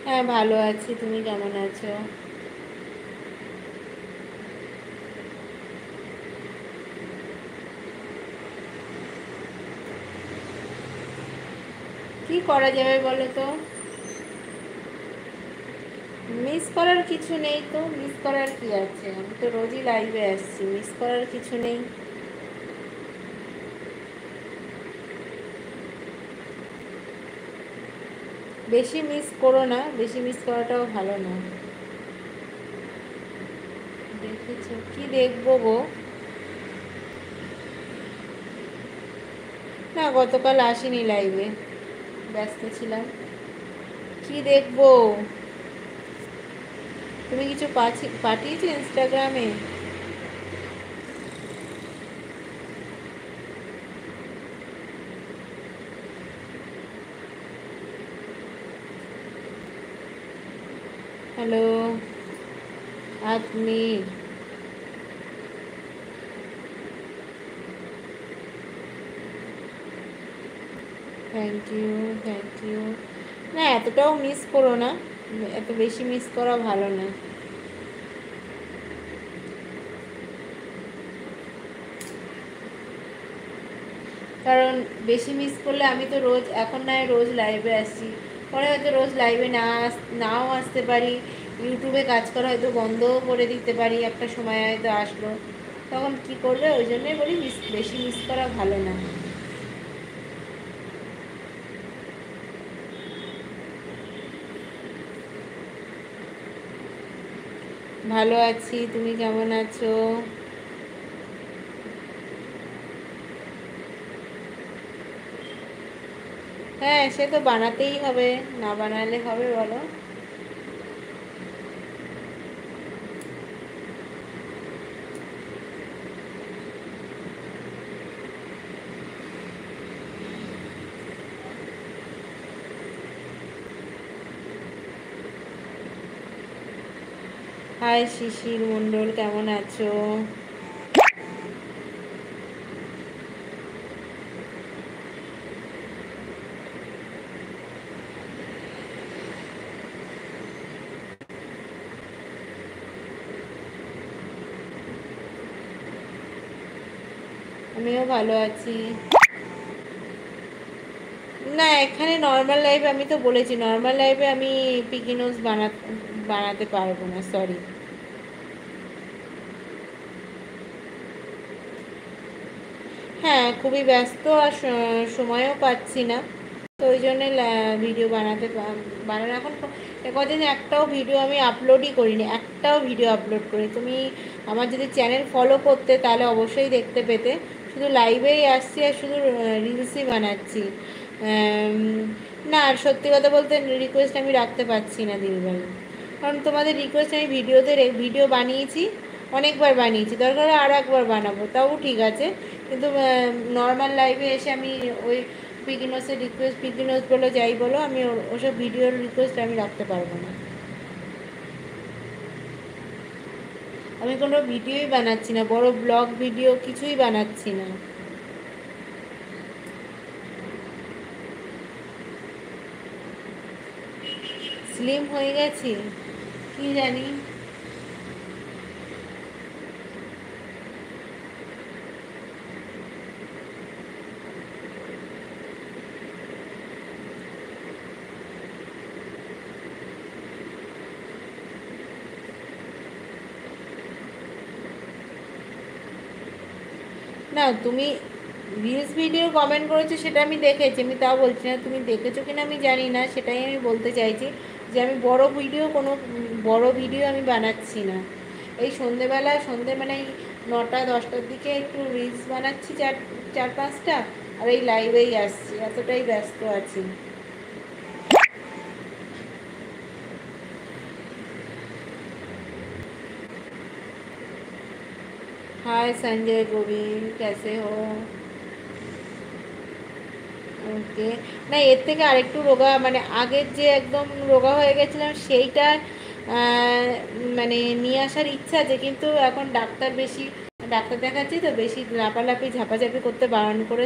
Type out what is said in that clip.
হ্যাঁ ভালো আছি, তুমি কেমন আছো? কি করা যাবে বলো তো? মিস করার কিছু নেই তো, মিস করার কি আছে? আমি তো রোজই লাইভে আসছি, মিস করার কিছু নেই। বেশি মিস করো না, বেশি মিস করাটাও ভালো না। দেখেছো কি দেখবো গো? না, গতকাল আসিনি লাইভে, ব্যস্ত ছিলাম। কি দেখবো? তুমি কিছু পাঠিয়েছো ইনস্টাগ্রামে? Hello Ajmir, thank you, thank you. না, এতটাও মিস করো না, এত বেশি মিস করা ভালো না। কারণ বেশি মিস করলে আমি তো রোজ, এখন নয় রোজ লাইভে আসছি, পরে হয়তো রোজ লাইভে নাও আসতে পারি। ইউটিউবে কাজ করা হয়তো বন্ধও করে দিতে পারি, একটা সময় হয়তো আসলো, তখন কি করবে? ওই জন্যই বলি বেশি মিস করা ভালো না। ভালো আছি, তুমি কেমন আছো? হ্যাঁ, সে তো বানাতেই হবে, না বানালে হবে বলো? হাই শিশির মণ্ডল, কেমন আছো? আমিও ভালো আছি। না, এখানে নর্মাল লাইভে আমি তো বলেছি, নর্মাল লাইভে আমি পিকিনোজ বানাতে পারবো না, সরি। হ্যাঁ, খুবই ব্যস্ত আর সময়ও পাচ্ছি না, তো ওই জন্যে ভিডিও বানানো এখন কদিন একটাও ভিডিও আমি আপলোডই করিনি, একটাও ভিডিও আপলোড করি। তুমি আমার যদি চ্যানেল ফলো করতে তাহলে অবশ্যই দেখতে পেতে। শুধু লাইভেই আসছি আর শুধু রিলসই বানাচ্ছি। না, আর সত্যি কথা বলতে রিকোয়েস্ট আমি রাখতে পারছি না দিলবেলা, কারণ তোমাদের রিকোয়েস্ট আমি ভিডিও বানিয়েছি, অনেকবার বানিয়েছি, দরকার হলে আরও একবার বানাবো, তাও ঠিক আছে। কিন্তু নর্মাল লাইভে এসে আমি ওই পিকিনোসের রিকোয়েস্ট, পিকিনোস বলো যাই বলো, আমি ওসব ভিডিওর রিকোয়েস্ট আমি রাখতে পারবো না। আমি কোনো ভিডিওই বানাচ্ছি না, বড় ব্লগ ভিডিও কিছুই বানাচ্ছি না। স্লিম হয়ে গেছি, কি জানি। না, তুমি রিলস ভিডিও কমেন্ট করেছো সেটা আমি দেখেছি, আমি তাও বলছি না, তুমি দেখেছো কিনা আমি জানি না, সেটাই আমি বলতে চাইছি যে আমি বড় ভিডিও আমি বানাচ্ছি না। এই সন্ধে মানে এই 9টা 10টার দিকে একটু রিলস বানাচ্ছি, চার চার পাঁচটা, আর এই লাইভেই আসছি, এতটাই ব্যস্ত আছি। हाय संजय गोविंद, कैसे हो? ওকে। না, এর থেকে আরেকটু রোগা, মানে আগের যে একদম রোগা হয়ে গেছিলাম সেইটা মানে নিয়ে আসার ইচ্ছা আছে, কিন্তু এখন ডাক্তার দেখাচ্ছি তো, বেশি লাপালাপি ঝাপাঝাপি করতে বারণ করে